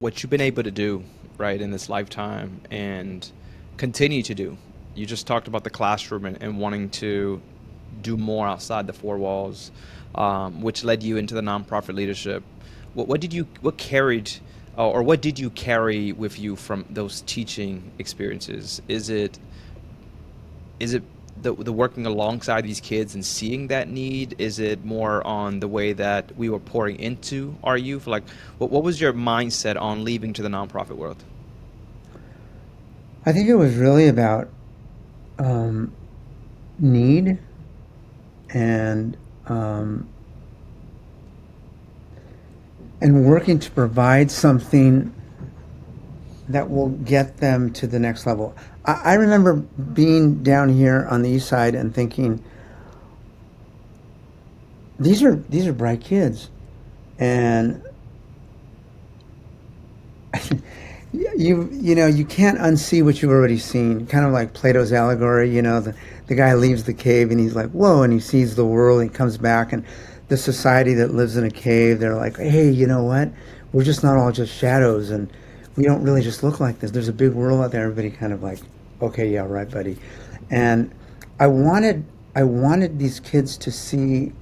what you've been able to do, right, in this lifetime and continue to do. You just talked about the classroom and wanting to do more outside the four walls, which led you into the nonprofit leadership. What carried, or what did you carry with you from those teaching experiences? Is it the working alongside these kids and seeing that need? Is it more on the way that we were pouring into our youth? Like, what was your mindset on leaving to the nonprofit world? I think it was really about um, need and um, and working to provide something that will get them to the next level. I remember being down here on the east side and thinking, these are bright kids, and you can't unsee what you've already seen. Kind of like Plato's allegory. The guy leaves the cave and he's like, whoa, and he sees the world. And he comes back, and the society that lives in a cave, they're like, hey, you know what? We're just not all just shadows, and we don't really just look like this. There's a big world out there. Everybody kind of like, okay, yeah, right, buddy. And I wanted I wanted these kids to see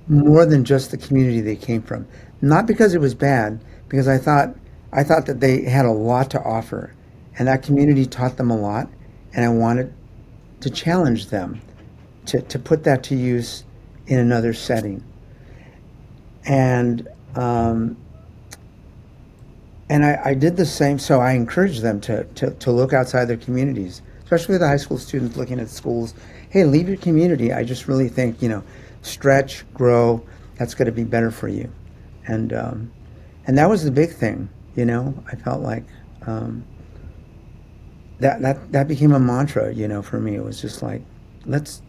more than just the community they came from. Not because it was bad, because I thought that they had a lot to offer, and that community taught them a lot, and I wanted to challenge them to put that to use in another setting. And I did the same. So I encouraged them to look outside their communities, especially the high school students looking at schools. Hey, leave your community. I just really think, stretch, grow. That's going to be better for you. And and that was the big thing. I felt like um, that became a mantra. For me, it was just like, let's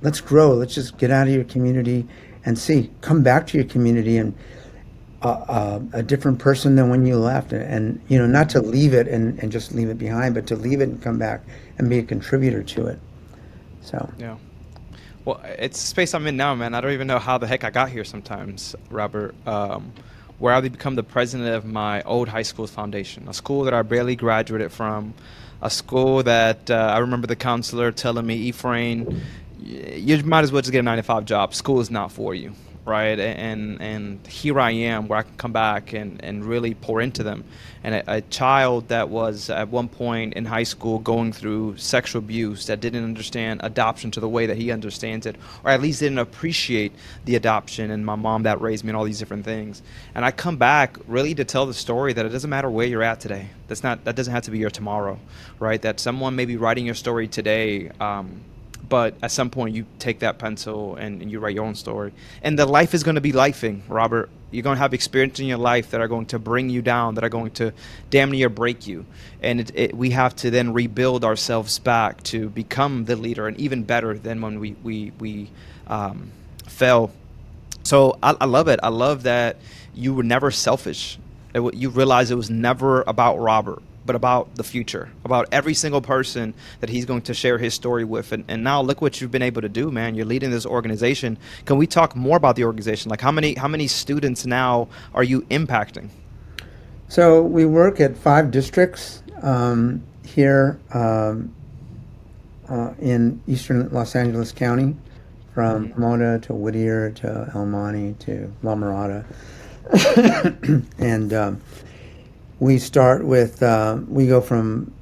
let's grow. Let's just get out of your community and see. Come back to your community and a different person than when you left, and not to leave it and just leave it behind, but to leave it and come back and be a contributor to it. So Yeah. Well, it's the space I'm in now, man. I don't even know how the heck I got here sometimes, Robert. Where I become the president of my old high school's foundation, a school that I barely graduated from, a school that I remember the counselor telling me, Efrain, you might as well just get a 9 to 5 job. School is not for you, right? And here I am, where I can come back and really pour into them. And a child that was at one point in high school going through sexual abuse, that didn't understand adoption to the way that he understands it, or at least didn't appreciate the adoption and my mom that raised me and all these different things. And I come back really to tell the story that it doesn't matter where you're at today. That doesn't have to be your tomorrow, right? That someone may be writing your story today, but at some point you take that pencil and you write your own story. And the life is going to be lifing, Robert. You're going to have experience in your life that are going to bring you down, that are going to damn near break you. And we have to then rebuild ourselves back to become the leader and even better than when we fell. So I love it. I love that you were never selfish. You realized it was never about Robert, but about the future, about every single person that he's going to share his story with. And now look what you've been able to do, man. You're leading this organization. Can we talk more about the organization? Like how many students now are you impacting? so we work at 5 districts here in eastern Los Angeles County, from Hmm. Pomona to Whittier to El Monte to La Mirada. And we go from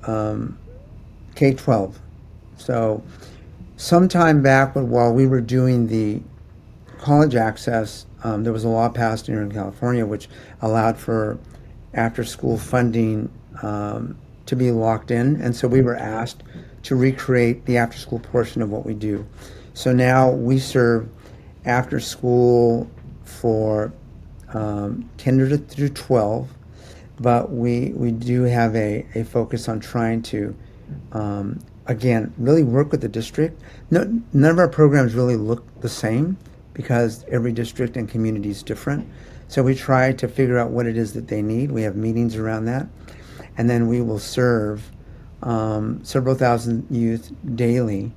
K-12. So sometime back, while we were doing the college access, there was a law passed here in California which allowed for after school funding to be locked in. And so we were asked to recreate the after school portion of what we do. So now we serve after school for kinder through 12, but we do have a focus on trying to, again, really work with the district. No, none of our programs really look the same because every district and community is different. So we try to figure out what it is that they need. We have meetings around that, and then we will serve several thousand youth daily,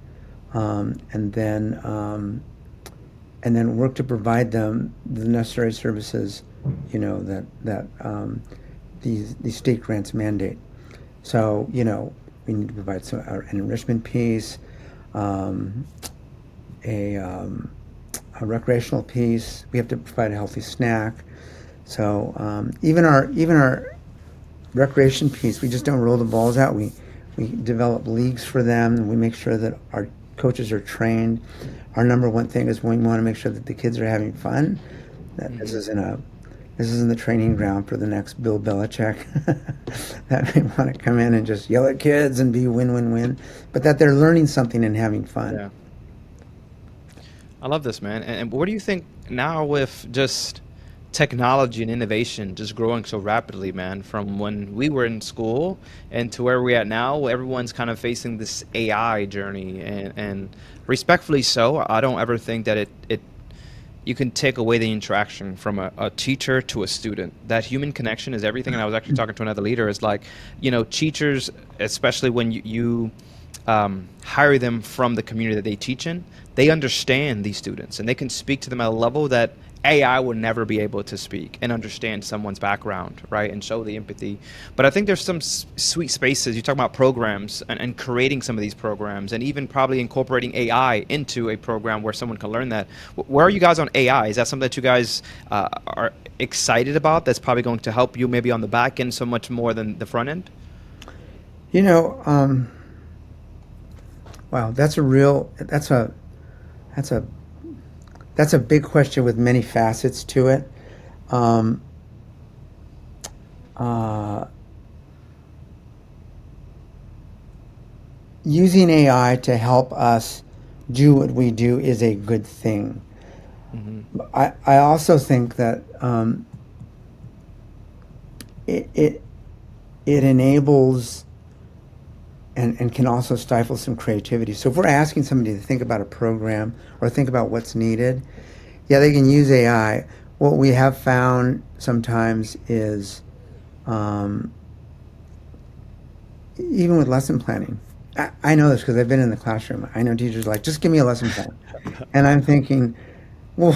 um, and then um, and then work to provide them the necessary services that these state grants mandate. So, we need to provide an enrichment piece, um, a, um, a recreational piece. We have to provide a healthy snack. So even our recreation piece, we just don't roll the balls out. We develop leagues for them, and we make sure that our coaches are trained. Our number one thing is we want to make sure that the kids are having fun. That Hmm. this isn't the training ground for the next Bill Belichick that may want to come in and just yell at kids and be win win win, but that they're learning something and having fun. Yeah. I love this, man. And what do you think now with just technology and innovation just growing so rapidly, man, from when we were in school and to where we're at now? Everyone's kind of facing this AI journey, and respectfully so. I don't ever think that it you can take away the interaction from a teacher to a student. That human connection is everything. And I was actually talking to another leader. Is like, teachers, especially when you hire them from the community that they teach in, they understand these students and they can speak to them at a level that AI would never be able to speak and understand someone's background, right? And show the empathy. But I think there's some sweet spaces. You talk about programs and creating some of these programs and even probably incorporating AI into a program where someone can learn that. Where are you guys on AI? Is that something that you guys are excited about that's probably going to help you maybe on the back end so much more than the front end? You know, wow, that's a that's a big question with many facets to it. Um, uh, Using AI to help us do what we do is a good thing. Hmm. I also think that it, it it enables and can also stifle some creativity. So if we're asking somebody to think about a program or think about what's needed, yeah, they can use AI. What we have found sometimes is um, even with lesson planning. I know this because I've been in the classroom. I know teachers are like, just give me a lesson plan. And I'm thinking, well,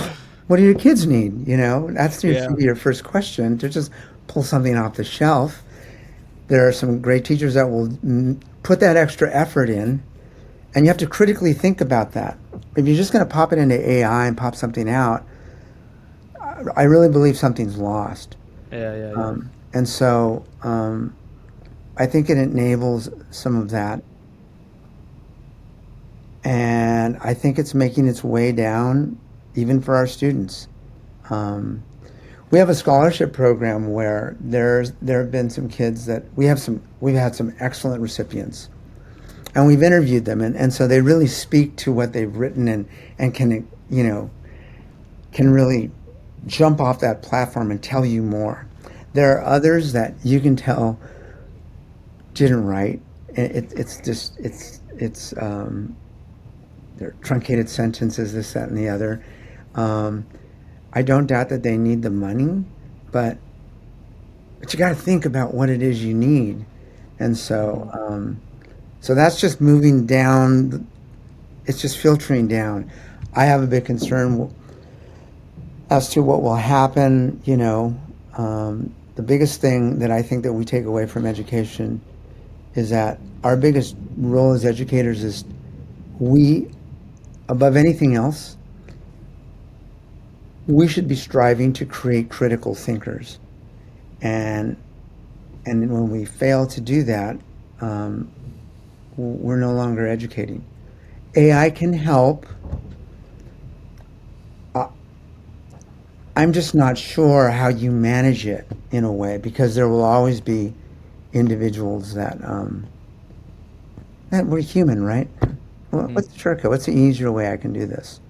what do your kids need? That's should Yeah. be your first question to just pull something off the shelf. There are some great teachers that will put that extra effort in, and you have to critically think about that. If you're just going to pop it into AI and pop something out, I really believe something's lost. Yeah, yeah, yeah. And so I think it enables some of that. And I think it's making its way down even for our students. Um, we have a scholarship program where there have been some kids that we've had some excellent recipients, and we've interviewed them, and so they really speak to what they've written and can really jump off that platform and tell you more. There are others that you can tell didn't write. It's just they're truncated sentences, this, that, and the other. Um, I don't doubt that they need the money, but you got to think about what it is you need, and Hmm. so that's just moving down. It's just filtering down. I have a big concern as to what will happen. The biggest thing that I think that we take away from education is that our biggest role as educators is we, above anything else, we should be striving to create critical thinkers. And and when we fail to do that, um, we're no longer educating. AI can help. Uh, I'm just not sure how you manage it in a way because there will always be individuals that we're human, right? What's the shortcut? What's the easier way I can do this?